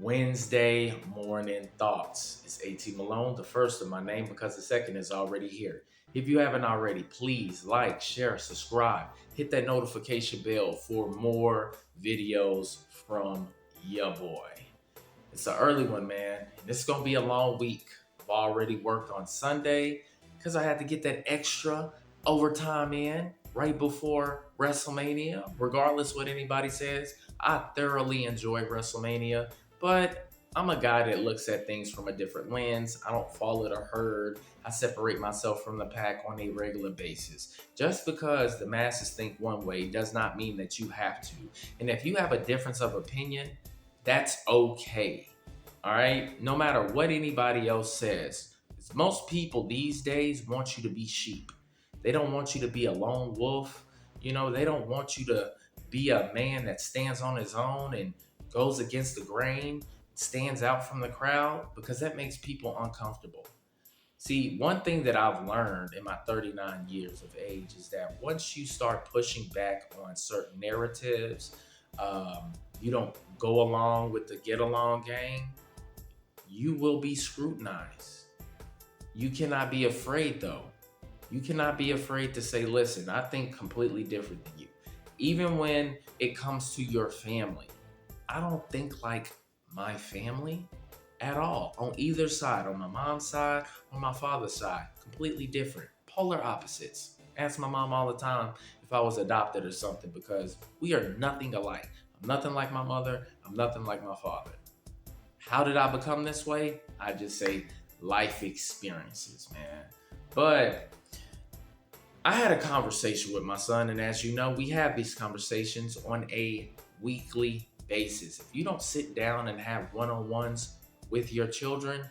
Wednesday morning thoughts. It's AT Malone, the first of my name because the second is already here. If you haven't already, please like, share, subscribe, hit that notification bell for more videos from ya boy. It's an early one, man. This is gonna be a long week. I've already worked on Sunday because I had to get that extra overtime in right before WrestleMania. Regardless what anybody says, I thoroughly enjoy WrestleMania, but I'm a guy that looks at things from a different lens. I don't follow the herd. I separate myself from the pack on a regular basis. Just because the masses think one way does not mean that you have to. And if you have a difference of opinion, that's okay. All right. No matter what anybody else says, most people these days want you to be sheep. They don't want you to be a lone wolf. They don't want you to be a man that stands on his own and goes against the grain, stands out from the crowd, because that makes people uncomfortable. See, one thing that I've learned in my 39 years of age is that once you start pushing back on certain narratives, you don't go along with the get along gang, you will be scrutinized. You cannot be afraid, though. You cannot be afraid to say, listen, I think completely different than you. Even when it comes to your family, I don't think like my family at all. On either side, on my mom's side, on my father's side, completely different. Polar opposites. Ask my mom all the time if I was adopted or something because we are nothing alike. I'm nothing like my mother. I'm nothing like my father. How did I become this way? I just say life experiences, man. But I had a conversation with my son, and as you know, we have these conversations on a weekly basis. If you don't sit down and have one-on-ones with your children,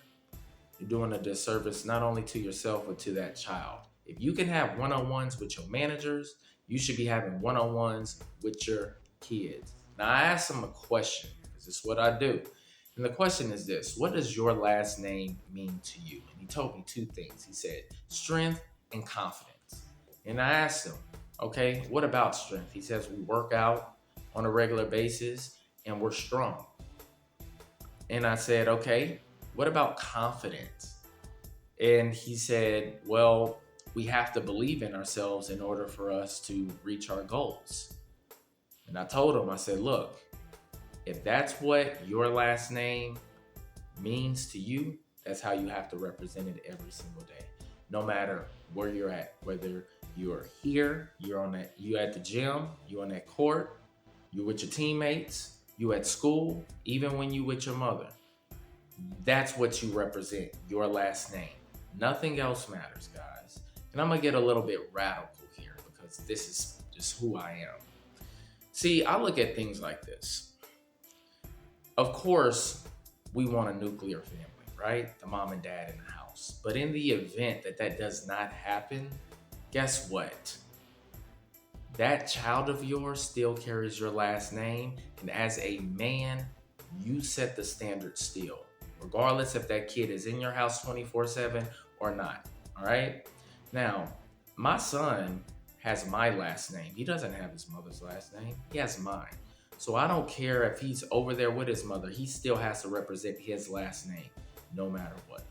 you're doing a disservice not only to yourself, but to that child. If you can have one-on-ones with your managers, you should be having one-on-ones with your kids. Now, I asked him a question, because it's what I do. And the question is this: what does your last name mean to you? And he told me two things. He said, strength and confidence. And I asked him, okay, what about strength? He says, we work out on a regular basis and we're strong. And I said, okay, what about confidence? And he said, well, we have to believe in ourselves in order for us to reach our goals. And I told him, I said, look, if that's what your last name means to you, that's how you have to represent it every single day. No matter where you're at, whether you're here, you at the gym, you on that court, you with your teammates, you at school, even when you with your mother. That's what you represent, your last name. Nothing else matters, guys. And I'm gonna get a little bit radical here because this is just who I am. See, I look at things like this. Of course, we want a nuclear family, right? The mom and dad in the house. But in the event that that does not happen, guess what? That child of yours still carries your last name. And as a man, you set the standard still, regardless if that kid is in your house 24/7 or not. All right. Now, my son has my last name. He doesn't have his mother's last name, he has mine. So I don't care if he's over there with his mother, he still has to represent his last name no matter what.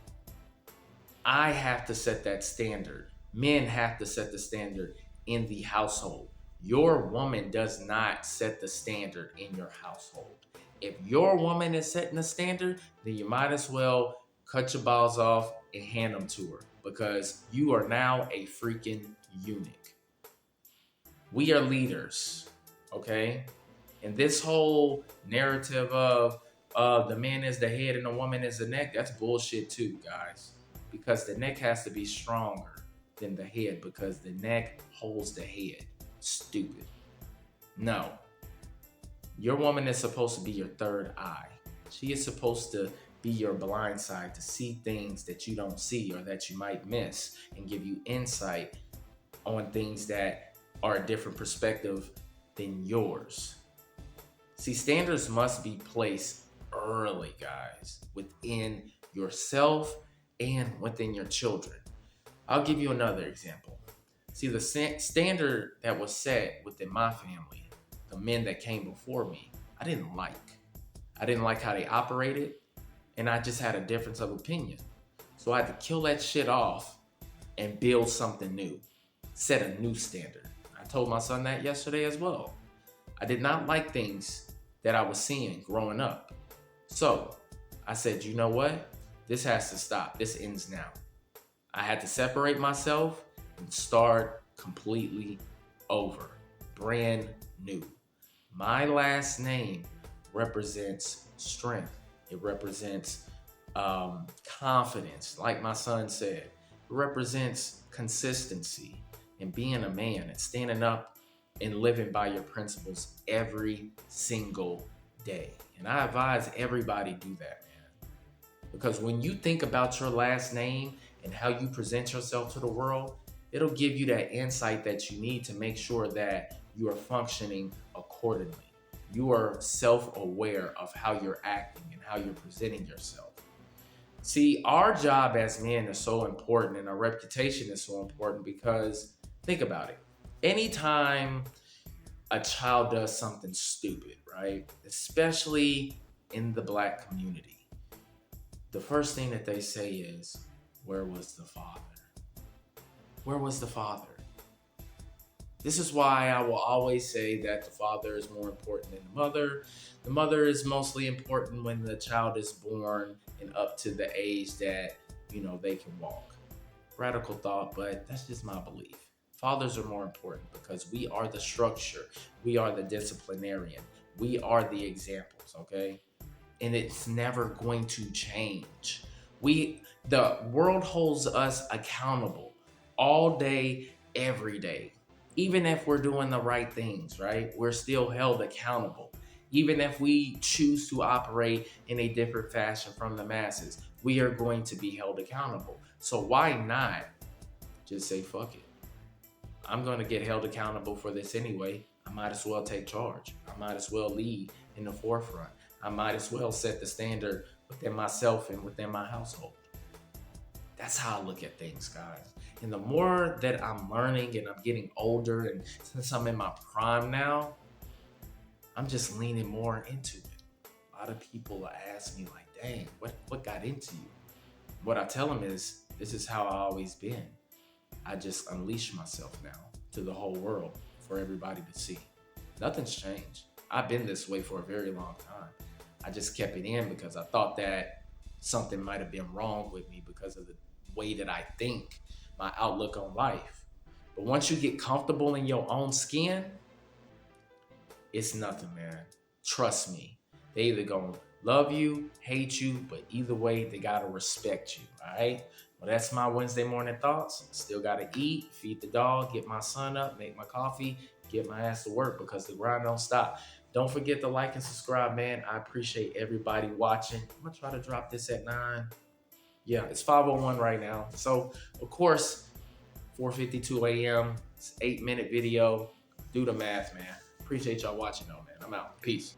I have to set that standard. Men have to set the standard in the household. Your woman does not set the standard in your household. If your woman is setting the standard, then you might as well cut your balls off and hand them to her because you are now a freaking eunuch. We are leaders, okay? And this whole narrative of the man is the head and the woman is the neck, that's bullshit too, guys. Because the neck has to be stronger than the head because the neck holds the head. Stupid. No. Your woman is supposed to be your third eye. She is supposed to be your blind side to see things that you don't see or that you might miss and give you insight on things that are a different perspective than yours. See, standards must be placed early, guys, within yourself and within your children. I'll give you another example. See, the standard that was set within my family, the men that came before me, I didn't like. I didn't like how they operated, and I just had a difference of opinion. So I had to kill that shit off and build something new, set a new standard. I told my son that yesterday as well. I did not like things that I was seeing growing up. So I said, you know what? This has to stop. This ends now. I had to separate myself and start completely over, brand new. My last name represents strength. It represents confidence, like my son said. It represents consistency and being a man and standing up and living by your principles every single day. And I advise everybody do that, man. Because when you think about your last name and how you present yourself to the world, it'll give you that insight that you need to make sure that you are functioning accordingly. You are self-aware of how you're acting and how you're presenting yourself. See, our job as men is so important and our reputation is so important because think about it. Anytime a child does something stupid, right? Especially in the Black community, the first thing that they say is, where was the father? Where was the father? This is why I will always say that the father is more important than the mother. The mother is mostly important when the child is born and up to the age that, they can walk. Radical thought, but that's just my belief. Fathers are more important because we are the structure. We are the disciplinarian. We are the examples, okay? And it's never going to change. The world holds us accountable all day, every day. Even if we're doing the right things, right? We're still held accountable. Even if we choose to operate in a different fashion from the masses, we are going to be held accountable. So why not just say, fuck it. I'm going to get held accountable for this anyway. I might as well take charge. I might as well lead in the forefront. I might as well set the standard within myself and within my household. That's how I look at things, guys. And the more that I'm learning and I'm getting older, and since I'm in my prime now, I'm just leaning more into it. A lot of people ask me like, dang, what got into you? What I tell them is, this is how I always been. I just unleash myself now to the whole world for everybody to see. Nothing's changed. I've been this way for a very long time. I just kept it in because I thought that something might have been wrong with me because of the way that I think, my outlook on life. But once you get comfortable in your own skin, it's nothing, man. Trust me. They either gonna love you, hate you, but either way, they gotta respect you, all right? Well, that's my Wednesday morning thoughts. Still gotta eat, feed the dog, get my son up, make my coffee, get my ass to work because the grind don't stop. Don't forget to like and subscribe, man. I appreciate everybody watching. I'm gonna try to drop this at 9. Yeah, it's 5:01 right now. So, of course, 4:52 a.m. It's an 8-minute video. Do the math, man. Appreciate y'all watching, though, man. I'm out. Peace.